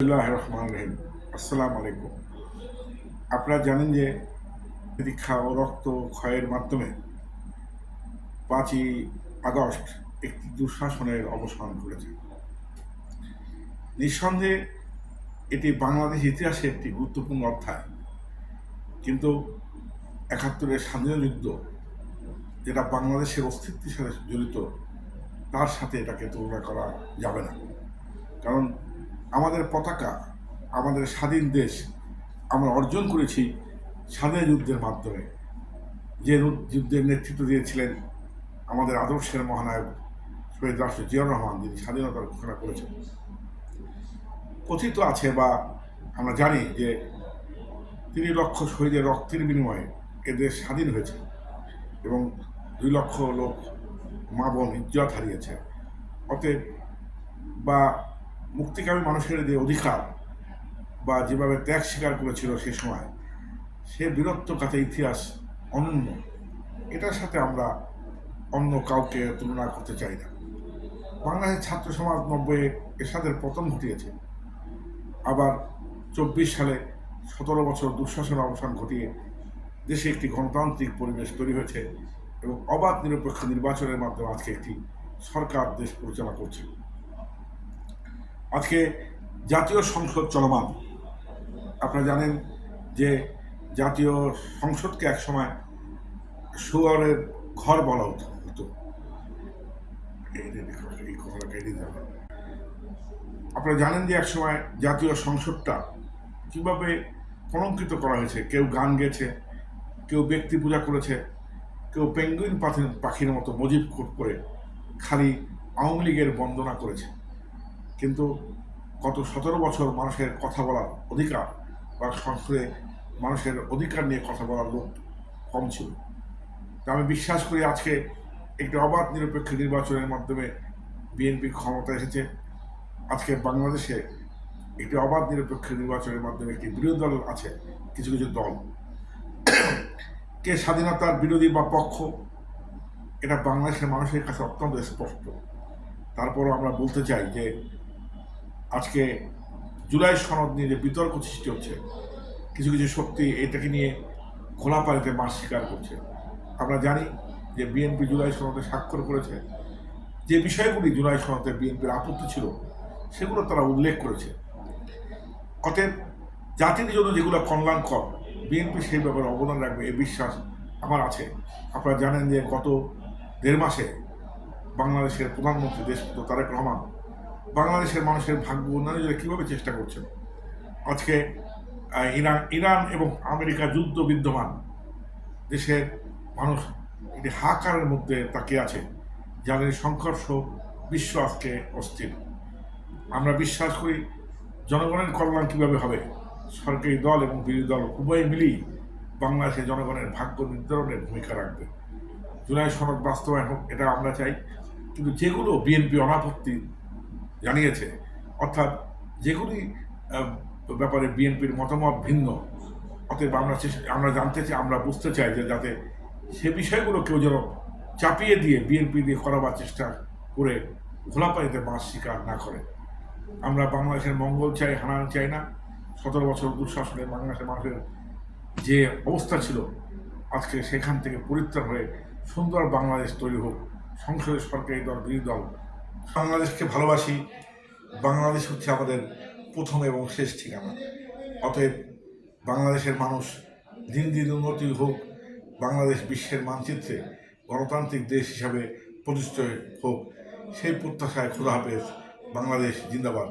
রহমান রহিম। আসসালামু আলাইকুম। আপনারা জানেন যে দীক্ষা ও রক্ত ক্ষয়ের মাধ্যমে 5ই আগস্ট একটি দুঃশাসনের অবসান ঘটেছে। নিঃসন্দেহে এটি বাংলাদেশ ইতিহাসে একটি গুরুত্বপূর্ণ অধ্যায়, কিন্তু 71-এর স্বাধীনতা যুদ্ধ, যেটা বাংলাদেশের অস্তিত্বের সাথে জড়িত, তার সাথে এটাকে তুলনা করা যাবে না। কারণ আমাদের পতাকা, আমাদের স্বাধীন দেশ আমরা অর্জন করেছি স্বাধীনতা যুদ্ধের মাধ্যমে। যে যুদ্ধের নেতৃত্ব দিয়েছিলেন আমাদের আদর্শের মহানায়ক শহীদ রাষ্ট্র জিয়াউর রহমান, যিনি স্বাধীনতার ঘোষণা করেছেন। কথিত আছে বা আমরা জানি যে 3 লক্ষ শহীদের রক্তের বিনিময়ে এদেশ স্বাধীন হয়েছে এবং 2 লক্ষ লোক মা বোন ইজ্জত হারিয়েছে। অতএব বা মুক্তিকামী মানুষের যে অধিকার বা যেভাবে ত্যাগ স্বীকার করেছিল সে সময়, সে বীরত্ব কাছে ইতিহাস অনন্য। এটার সাথে আমরা অন্য কাউকে তুলনা করতে চাই না। বাংলাদেশের ছাত্র সমাজ 90-এ এরশাদের পতন ঘটিয়েছে, আবার 24 সালে 17 বছর দুঃশাসনের অবসান ঘটিয়ে দেশে একটি গণতান্ত্রিক পরিবেশ তৈরি হয়েছে এবং অবাধ নিরপেক্ষ নির্বাচনের মাধ্যমে আজকে একটি সরকার দেশ পরিচালনা করছে। আজকে জাতীয় সংসদ চলমান। আপনারা জানেন যে জাতীয় সংসদকে একসময় শুয়ারের ঘর বলা হতো। আপনারা জানেন যে একসময় জাতীয় সংসদটা কিভাবে কলঙ্কিত করা হয়েছে। কেউ গান গেয়েছে, কেউ ব্যক্তি পূজা করেছে, কেউ পেঙ্গুইন পাখির মতো মজিব করে খালি আওয়ামী লীগের বন্দনা করেছে। কিন্তু গত 17 বছর মানুষের কথা বলার অধিকার বা সংসদে মানুষের অধিকার নিয়ে কথা বলার লোক কম ছিল। তা আমি বিশ্বাস করি আজকে একটি অবাধ নিরপেক্ষ নির্বাচনের মাধ্যমে বিএনপি ক্ষমতা এসেছে। আজকে বাংলাদেশে একটি অবাধ নিরপেক্ষ নির্বাচনের মাধ্যমে একটি বিরোধী দল আছে, কিছু কিছু দল। কে স্বাধীনতার বিরোধী বা পক্ষ, এটা বাংলাদেশের মানুষের কাছে অত্যন্ত স্পষ্ট। তারপরও আমরা বলতে চাই যে আজকে জুলাই সনদ নিয়ে যে বিতর্ক সৃষ্টি হচ্ছে, কিছু কিছু শক্তি এটাকে নিয়ে খোলা পানিতে মাছ স্বীকার করছে। আমরা জানি যে বিএনপি জুলাই সনদে স্বাক্ষর করেছে। যে বিষয়গুলি জুলাই সনদে বিএনপির আপত্তি ছিল সেগুলো তারা উল্লেখ করেছে। অতএব জাতির জন্য যেগুলো কল্যাণকর, বিএনপি সেই ব্যাপারে অবদান রাখবে এই বিশ্বাস আমার আছে। আপনারা জানেন যে গত 1.5 মাসে বাংলাদেশের প্রধানমন্ত্রী দেশপ্রিয় তারেক রহমান বাংলাদেশের মানুষের ভাগ্য উন্নয়নের জন্য কীভাবে চেষ্টা করছেন। আজকে ইরান এবং আমেরিকা যুদ্ধ বিদ্যমান, দেশের মানুষ একটি হাহাকারের মধ্যে তাকিয়ে আছে, যাদের সংঘর্ষ বিশ্ব আজকে অস্থির। আমরা বিশ্বাস করি জনগণের কল্যাণ কীভাবে হবে, সরকারি দল এবং বিরোধী দল উভয় মিলেই বাংলাদেশের জনগণের ভাগ্য নির্ধারণের ভূমিকা রাখবে। জুলাই সনদ বাস্তবায়ন হোক, এটা আমরা চাই। কিন্তু যেগুলো বিএনপি অনাপত্তি জানিয়েছে, অর্থাৎ যেগুলি ব্যাপারে বিএনপির মতামত ভিন্ন, অতএব আমরা জানতে চাই, আমরা বুঝতে চাই যে যাতে সে বিষয়গুলো কেউ যেন চাপিয়ে দিয়ে বিএনপি দিয়ে করাবার চেষ্টা করে ঘোলাপানিতে মাছ শিকার না করে। আমরা বাংলাদেশের মঙ্গল চাই, হানান চাই না। 17 বছর দুঃশাসনে বাংলাদেশের মানুষের যে অবস্থা ছিল, আজকে সেখান থেকে পরিত্রাণ হয়ে সুন্দর বাংলাদেশ তৈরি হোক। সংসদের সরকারি দল, বিরোধী দল, বাংলাদেশকে ভালোবাসি। বাংলাদেশ হচ্ছে আমাদের প্রথম এবং শেষ ঠিকানা। অতএব বাংলাদেশের মানুষ দিন দিন উন্নতি হোক, বাংলাদেশ বিশ্বের মানচিত্রে গণতান্ত্রিক দেশ হিসাবে প্রতিষ্ঠিত হোক, সেই প্রত্যাশায় খোদা হাফেজ। বাংলাদেশ জিন্দাবাদ।